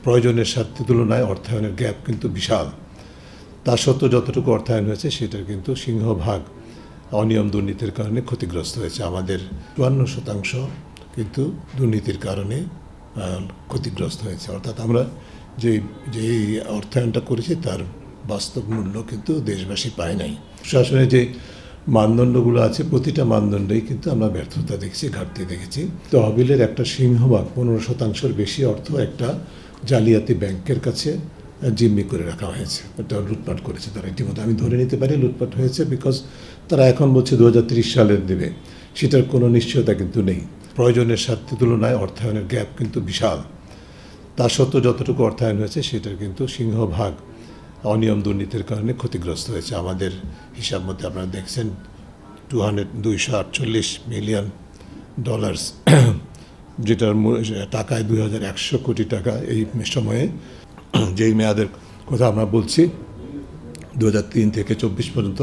প্রয়োজনের সাথে তুলনায় অর্থায়নের গ্যাপ কিন্তু বিশাল। তা সত্ত্বেও যতটুকু অর্থায়ন হয়েছে সেটার কিন্তু সিংহভাগ অনিয়ম দুর্নীতির কারণে ক্ষতিগ্রস্ত হয়েছে। আমাদের ৫৪% কিন্তু দুর্নীতির কারণে ক্ষতিগ্রস্ত হয়েছে। অর্থাৎ আমরা যে অর্থায়নটা করেছি তার বাস্তব মূল্য কিন্তু দেশবাসী পায় নাই। প্রশাসনের যে মানদণ্ডগুলো আছে প্রতিটা মানদণ্ডেই কিন্তু আমরা ব্যর্থতা দেখেছি, ঘাটতি দেখেছি। তহবিলের একটা সিংহভাগ ১৫%-র বেশি অর্থ একটা জালিয়াতি ব্যাংকের কাছে জিম্মি করে রাখা হয়েছে। এটা লুটপাট করেছে তারা ইতিমধ্যে। আমি ধরে নিতে পারি লুটপাট হয়েছে, বিকজ তারা এখন বলছে ২০৩০ সালের দেবে, সেটার কোনো নিশ্চয়তা কিন্তু নেই। প্রয়োজনের সাথে তুলনায় অর্থায়নের গ্যাপ কিন্তু বিশাল। তা সত্ত্বেও যতটুকু অর্থায়ন হয়েছে সেটার কিন্তু সিংহভাগ অনিয়ম দুর্নীতির কারণে ক্ষতিগ্রস্ত হয়েছে। আমাদের হিসাব মতে আপনারা দেখছেন $248 মিলিয়ন, যেটার টাকায় ২১০০ কোটি টাকা। এই সময়ে যেই মেয়াদের কথা আমরা বলছি ২০০৩ থেকে ২৪ পর্যন্ত,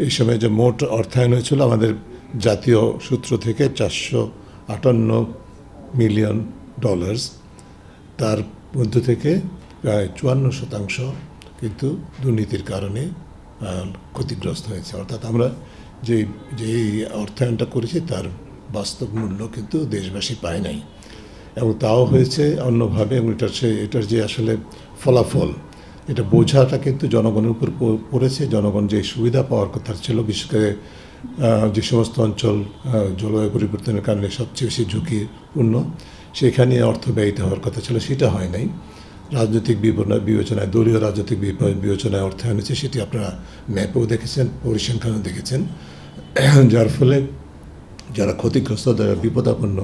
এই সময় যে মোট অর্থায়ন হয়েছিল আমাদের জাতীয় সূত্র থেকে $৪৫৮ মিলিয়ন, তার মধ্য থেকে প্রায় ৫৪% কিন্তু দুর্নীতির কারণে ক্ষতিগ্রস্ত হয়েছে। অর্থাৎ আমরা যেই অর্থায়নটা করেছি তার বাস্তব মূল্য কিন্তু দেশবাসী পায় নাই, এবং তাও হয়েছে অন্যভাবে। এবং এটার যে আসলে ফলাফল, এটা বোঝাটা কিন্তু জনগণের উপর পড়েছে। জনগণ যে সুবিধা পাওয়ার কথা ছিল, বিশেষ করে যে সমস্ত অঞ্চল জলবায়ু পরিবর্তনের কারণে সবচেয়ে বেশি ঝুঁকিপূর্ণ, সেখানে অর্থ ব্যয়িত হওয়ার কথা ছিল, সেটা হয় নাই। রাজনৈতিক বিবেচনায়, দলীয় রাজনৈতিক বিবেচনায় অর্থায়ন হয়েছে, সেটি আপনারা ম্যাপেও দেখেছেন, পরিসংখ্যানও দেখেছেন। যার ফলে যারা ক্ষতিগ্রস্ত, যারা বিপদাপন্ন,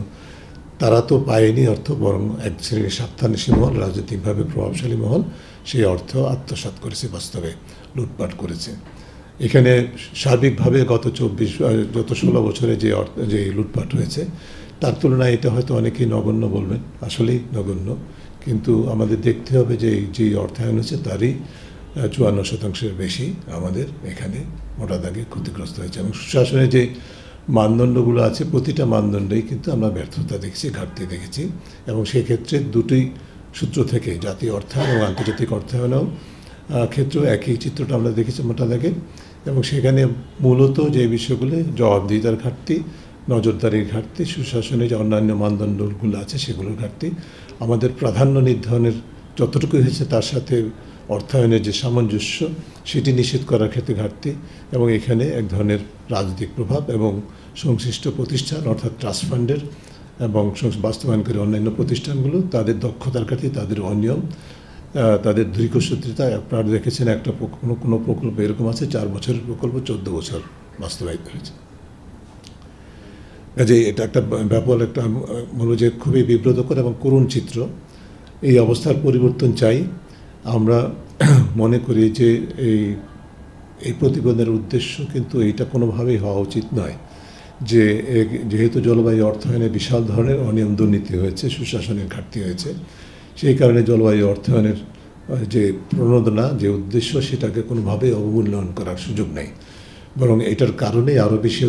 তারা তো পায়নি অর্থ, বরং এক শ্রেণীর স্বার্থান্বেষী মহল, রাজনৈতিকভাবে প্রভাবশালী মহল সেই অর্থ আত্মসাৎ করেছে, বাস্তবে লুটপাট করেছে। এখানে সার্বিকভাবে গত ১৬ বছরে যে লুটপাট হয়েছে তার তুলনায় এটা হয়তো অনেকেই নগণ্য বলবেন, আসলেই নগণ্য। কিন্তু আমাদের দেখতে হবে যে যেই অর্থায়ন হয়েছে তারই ৫৪%-এর বেশি আমাদের এখানে মোটা দাগে ক্ষতিগ্রস্ত হয়েছে। এবং সুশাসনের যে মানদণ্ডগুলো আছে প্রতিটা মানদণ্ডেই কিন্তু আমরা ব্যর্থতা দেখেছি, ঘাটতি দেখেছি। এবং সেক্ষেত্রে দুটি সূত্র থেকে, জাতীয় অর্থায়ন এবং আন্তর্জাতিক অর্থায়নেও ক্ষেত্রেও একই চিত্রটা আমরা দেখেছি মোটা দাগে। এবং সেখানে মূলত যে বিষয়গুলো, জবাবদিহিতার ঘাটতি, নজরদারির ঘাটতি, সুশাসনের যে অন্যান্য মানদণ্ডগুলো আছে সেগুলোর ঘাটতি, আমাদের প্রাধান্য নির্ধারণের যতটুকু হয়েছে তার সাথে অর্থায়নের যে সামঞ্জস্য সেটি নিশ্চিত করার ক্ষেত্রে ঘাটতি, এবং এখানে এক ধরনের রাজনৈতিক প্রভাব এবং সংশ্লিষ্ট প্রতিষ্ঠান অর্থাৎ ট্রাস্ট ফান্ডের এবং বাস্তবায়নকারী অন্যান্য প্রতিষ্ঠানগুলো তাদের দক্ষতার ঘাটতি, তাদের অনিয়ম, তাদের দীর্ঘসূত্রিতা। আপনারা দেখেছেন একটা কোনো প্রকল্প এরকম আছে ৪ বছরের প্রকল্প ১৪ বছর বাস্তবায়িত হয়েছে। কাজে এটা একটা ব্যাপক একটা বলবো যে খুবই বিব্রতকর এবং করুণ চিত্র। এই অবস্থার পরিবর্তন চাই। আমরা মনে করি যে এই প্রতিবেদনের উদ্দেশ্য কিন্তু এইটা কোনোভাবেই হওয়া উচিত নয় যে যেহেতু জলবায়ু অর্থায়নে বিশাল ধরনের অনিয়ম দুর্নীতি হয়েছে, সুশাসনের ঘাটতি হয়েছে, সেই কারণে জলবায়ু অর্থায়নের যে প্রণোদনা, যে উদ্দেশ্য, সেটাকে কোনোভাবেই অবমূল্যায়ন করার সুযোগ নেই। বরং এটার কারণেই আরও বেশি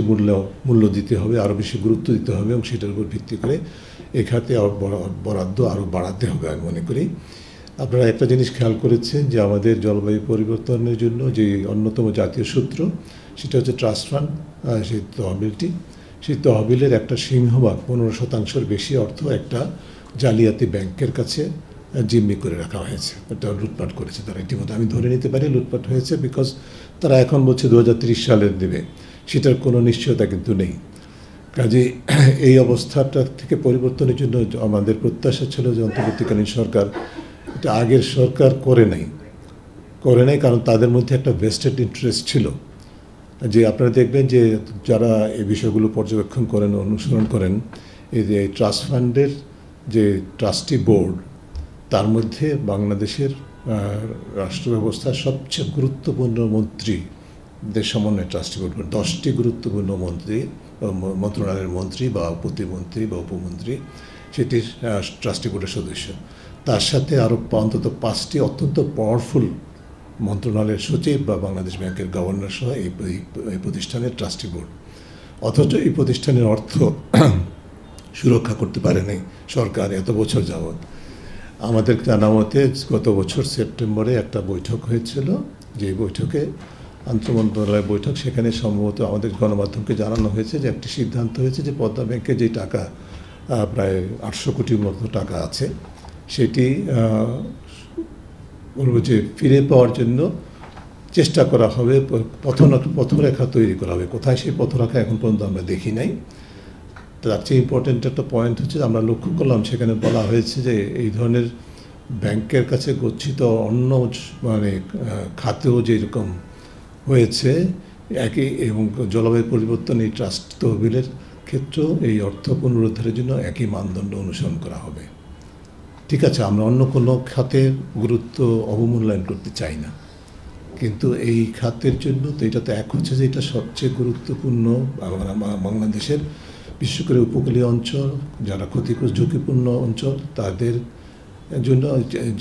মূল্য দিতে হবে, আরও বেশি গুরুত্ব দিতে হবে, এবং সেটার উপর ভিত্তি করে এই খাতে বরাদ্দ আরও বাড়াতে হবে আমি মনে করি। আপনারা একটা জিনিস খেয়াল করেছেন যে আমাদের জলবায়ু পরিবর্তনের জন্য যে অন্যতম জাতীয় সূত্র সেটা হচ্ছে ট্রাস্ট ফান্ড, সেই তহবিলটি, সেই তহবিলের একটা সিংহভাগ ১৫%-র বেশি অর্থ একটা জালিয়াতি ব্যাংকের কাছে জিম্মি করে রাখা হয়েছে। এটা লুটপাট করেছে তারা ইতিমধ্যে। আমি ধরে নিতে পারি লুটপাট হয়েছে, বিকজ তারা এখন বলছে ২০৩০ সালের দেবে, সেটার কোনো নিশ্চয়তা কিন্তু নেই। কাজে এই অবস্থাটা থেকে পরিবর্তনের জন্য আমাদের প্রত্যাশা ছিল যে অন্তর্বর্তীকালীন সরকার, এটা আগের সরকার করে নাই, কারণ তাদের মধ্যে একটা ভেস্টেড ইন্টারেস্ট ছিল। যে আপনারা দেখবেন যে যারা এই বিষয়গুলো পর্যবেক্ষণ করেন, অনুসরণ করেন, এই যে ট্রাস্ট ফান্ডের যে ট্রাস্টি বোর্ড, তার মধ্যে বাংলাদেশের রাষ্ট্র ব্যবস্থার সবচেয়ে গুরুত্বপূর্ণ মন্ত্রীদের সমন্বয়ে ট্রাস্টি বোর্ড, 10টি গুরুত্বপূর্ণ মন্ত্রণালয়ের মন্ত্রী বা প্রতিমন্ত্রী বা উপমন্ত্রী সেটির ট্রাস্টি বোর্ডের সদস্য। তার সাথে আরও অন্তত 5টি অত্যন্ত পাওয়ারফুল মন্ত্রণালয়ের সচিব বা বাংলাদেশ ব্যাংকের গভর্নর সহ এই প্রতিষ্ঠানের ট্রাস্টি বোর্ড। অথচ এই প্রতিষ্ঠানের অর্থ সুরক্ষা করতে পারে নাই সরকার এত বছর যাবৎ। আমাদের জানা মতে গত বছর সেপ্টেম্বরে একটা বৈঠক হয়েছিল, যে বৈঠকে আন্তঃমন্ত্রণালয় বৈঠক, সেখানে সম্ভবত আমাদের গণমাধ্যমকে জানানো হয়েছে যে একটি সিদ্ধান্ত হয়েছে যে পদ্মা ব্যাংকে যে টাকা প্রায় 800 কোটির মতো টাকা আছে, সেটি বলবো যে ফিরে পাওয়ার জন্য চেষ্টা করা হবে, পথরেখা তৈরি করা হবে। কোথায় সেই পথরেখা এখন পর্যন্ত আমরা দেখি নাই। তার চেয়ে ইম্পর্টেন্ট একটা পয়েন্ট হচ্ছে, আমরা লক্ষ্য করলাম সেখানে বলা হয়েছে যে এই ধরনের ব্যাংকের কাছে গচ্ছিত অন্য মানে খাতেও যেরকম হয়েছে একই, এবং জলবায়ু পরিবর্তন এই ট্রাস্ট তহবিলের ক্ষেত্রেও এই অর্থ পুনরুদ্ধারের জন্য একই মানদণ্ড অনুসরণ করা হবে। ঠিক আছে, আমরা অন্য কোনো খাতের গুরুত্ব অবমূল্যায়ন করতে চাই না, কিন্তু এই খাতের জন্য তো এটা তো এক হচ্ছে যে এটা সবচেয়ে গুরুত্বপূর্ণ বাংলাদেশের, বিশেষ করে উপকূলীয় অঞ্চল, যারা ক্ষতিগ্রস্ত ঝুঁকিপূর্ণ অঞ্চল, তাদের জন্য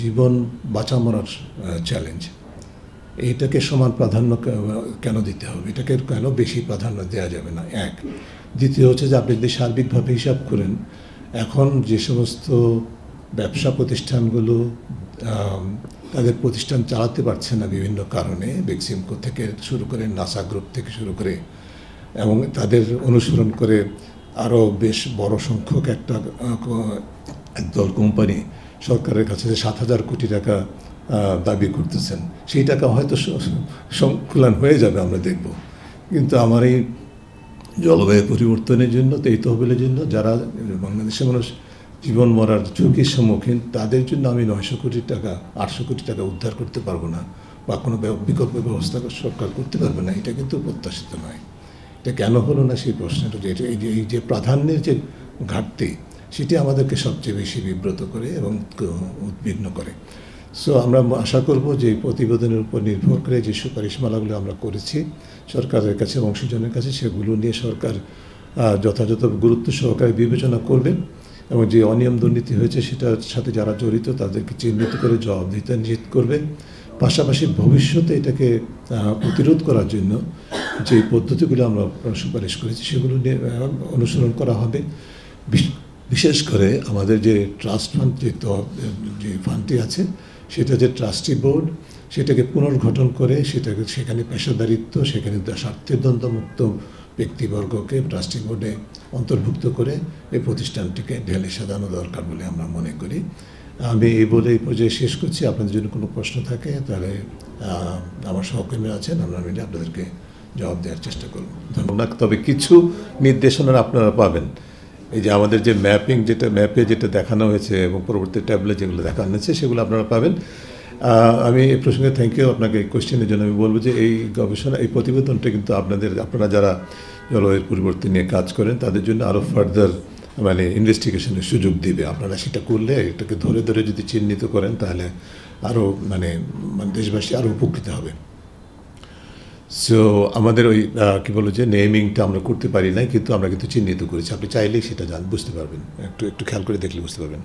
জীবন বাঁচা মরার চ্যালেঞ্জ। এইটাকে সমান প্রাধান্য কেন দিতে হবে, এটাকে কেন বেশি প্রাধান্য দেওয়া যাবে না? এক। দ্বিতীয় হচ্ছে যে আপনি যদি সার্বিকভাবে হিসাব করেন, এখন যে সমস্ত ব্যবসা প্রতিষ্ঠানগুলো তাদের প্রতিষ্ঠান চালাতে পারছে না বিভিন্ন কারণে, বেক্সিমকো থেকে শুরু করে নাসা গ্রুপ থেকে শুরু করে, এবং তাদের অনুসরণ করে আরও বেশ বড় সংখ্যক একদল কোম্পানি সরকারের কাছে 7,000 কোটি টাকা দাবি করতেছেন। সেই টাকা হয়তো সংকুলন হয়ে যাবে, আমরা দেখব। কিন্তু আমার এই জলবায়ু পরিবর্তনের জন্য, তো এই তহবিলের জন্য যারা বাংলাদেশের মানুষ জীবন মরার ঝুঁকির সম্মুখীন, তাদের জন্য আমি 900 কোটি টাকা 800 কোটি টাকা উদ্ধার করতে পারবো না, বা কোনো বিকল্প ব্যবস্থা সরকার করতে পারবে না, এটা কিন্তু প্রত্যাশিত নয়। এটা কেন হলো না সেই প্রশ্নটা, যে এই যে প্রাধান্যের যে ঘাটতি, সেটি আমাদেরকে সবচেয়ে বেশি বিব্রত করে এবং উদ্বিগ্ন করে। সো আমরা আশা করব যে এই প্রতিবেদনের উপর নির্ভর করে যে সুপারিশমালাগুলো আমরা করেছি সরকারের কাছে, অংশীজনের কাছে, সেগুলো নিয়ে সরকার যথাযথ গুরুত্ব সহকারে বিবেচনা করবেন, এবং যে অনিয়ম দুর্নীতি হয়েছে সেটার সাথে যারা জড়িত তাদেরকে চিহ্নিত করে জবাবদিহিতা নিশ্চিত করবে। পাশাপাশি ভবিষ্যতে এটাকে প্রতিরোধ করার জন্য যে পদ্ধতিগুলো আমরা সুপারিশ করেছি সেগুলো নিয়ে অনুসরণ করা হবে। বিশেষ করে আমাদের যে ট্রাস্ট ফান্ড, যে ফান্ডটি আছে, সেটা যে ট্রাস্টি বোর্ড, সেটাকে পুনর্গঠন করে সেখানে পেশাদারিত্ব, সেখানে স্বার্থের দ্বন্দ্বমুক্ত ব্যক্তিবর্গকে ট্রাস্টি বোর্ডে অন্তর্ভুক্ত করে এই প্রতিষ্ঠানটিকে ঢেলে সাজানো দরকার বলে আমরা মনে করি। আমি এই বলে এই পর্যায়ে শেষ করছি। আপনাদের যদি কোনো প্রশ্ন থাকে তাহলে আমার সহকর্মী আছেন, আমরা মিলে আপনাদেরকে জবাব দেওয়ার চেষ্টা করব। ধন্যবাদ। তবে কিছু নির্দেশনা আপনারা পাবেন। এই যে আমাদের যে ম্যাপে যেটা দেখানো হয়েছে এবং পরবর্তী ট্যাবলে যেগুলো দেখানো হয়েছে সেগুলো আপনারা পাবেন। আমি এই প্রসঙ্গে থ্যাংক ইউ আপনাকে এই কোয়েশ্চেনের জন্য। আমি বলবো যে এই গবেষণা, এই প্রতিবেদনটা কিন্তু আপনারা যারা জলবায়ু পরিবর্তন নিয়ে কাজ করেন তাদের জন্য আরও ফার্দার মানে ইনভেস্টিগেশনের সুযোগ দিবে। আপনারা সেটা করলে, এটাকে ধরে ধরে যদি চিহ্নিত করেন, তাহলে আরও মানে দেশবাসী আরও উপকৃত হবে। সো আমাদের ওই কী বলো যে নেমিংটা আমরা করতে পারি না, কিন্তু আমরা কিন্তু চিহ্নিত করেছি। আপনি চাইলেই সেটা বুঝতে পারবেন, একটু খেয়াল করে দেখলে বুঝতে পারবেন।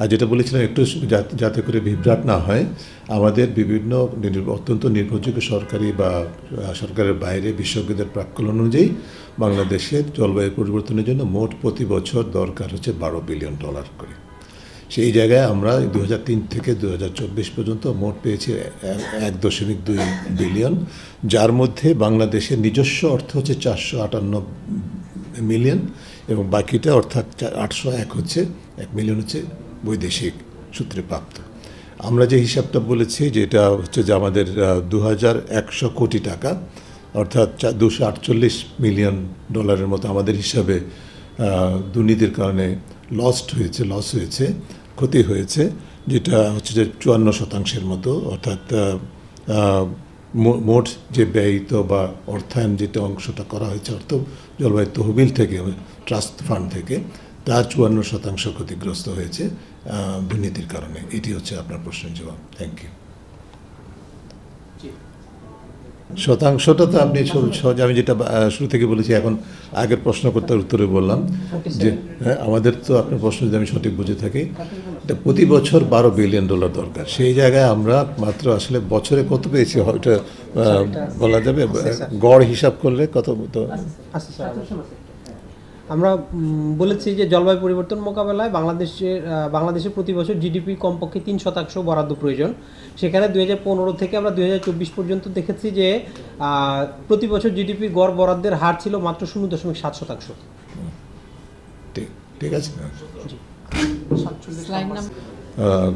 আর যেটা বলেছিলাম, একটু যাতে করে বিভ্রাট না হয়, আমাদের বিভিন্ন অত্যন্ত নির্ভরযোগ্য সরকারি বা সরকারের বাইরে বিশেষজ্ঞদের প্রাক্কলন অনুযায়ী বাংলাদেশের জলবায়ু পরিবর্তনের জন্য মোট প্রতি বছর দরকার হচ্ছে $12 বিলিয়ন করে। সেই জায়গায় আমরা 2003 থেকে 2024 পর্যন্ত মোট পেয়েছি 1.2 বিলিয়ন, যার মধ্যে বাংলাদেশের নিজস্ব অর্থ হচ্ছে 458 মিলিয়ন, এবং বাকিটা অর্থাৎ 801 হচ্ছে 1 মিলিয়ন হচ্ছে বৈদেশিক সূত্রে প্রাপ্ত। আমরা যে হিসাবটা বলেছি, যেটা হচ্ছে যে আমাদের 2100 কোটি টাকা, অর্থাৎ $248 মিলিয়ন মতো আমাদের হিসাবে দুর্নীতির কারণে লস হয়েছে, ক্ষতি হয়েছে, যেটা হচ্ছে যে 54% মতো, অর্থাৎ মোট যে ব্যয়িত বা অর্থায়ন যেটা অংশটা করা হয়েছে অর্থ জলবায়ু তহবিল থেকে, ট্রাস্ট ফান্ড থেকে, তার 54% ক্ষতিগ্রস্ত হয়েছে দুর্নীতির কারণে। এটি হচ্ছে আপনার প্রশ্নের জবাব। Thank you. শতাংশটা তো আপনি সহজে, আমি যেটা শুরু থেকে বলেছি, এখন আগের প্রশ্ন করতে উত্তরে বললাম যে আমাদের তো আপনার প্রশ্ন যদি আমি সঠিক বুঝে থাকি, এটা প্রতি বছর $12 বিলিয়ন দরকার। সেই জায়গায় আমরা মাত্র আসলে বছরে কত পেয়েছি ওইটা বলা যাবে? গড় হিসাব করলে কত? আমরা বলেছি যে জলবায়ু পরিবর্তন মোকাবেলায় বাংলাদেশের প্রতি বছর জিডিপি কমপক্ষে 3% বরাদ্দ প্রয়োজন। সেখানে 2015 থেকে আমরা 2024 পর্যন্ত দেখেছি যে প্রতি বছর জিডিপির গড় বরাদ্দের হার ছিল মাত্র 0.7%। ঠিক আছে।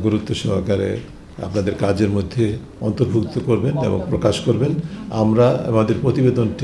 গুরুত্ব সহকারে আপনাদের কাজের মধ্যে অন্তর্ভুক্ত করবেন এবং প্রকাশ করবেন। আমরা আমাদের প্রতিবেদন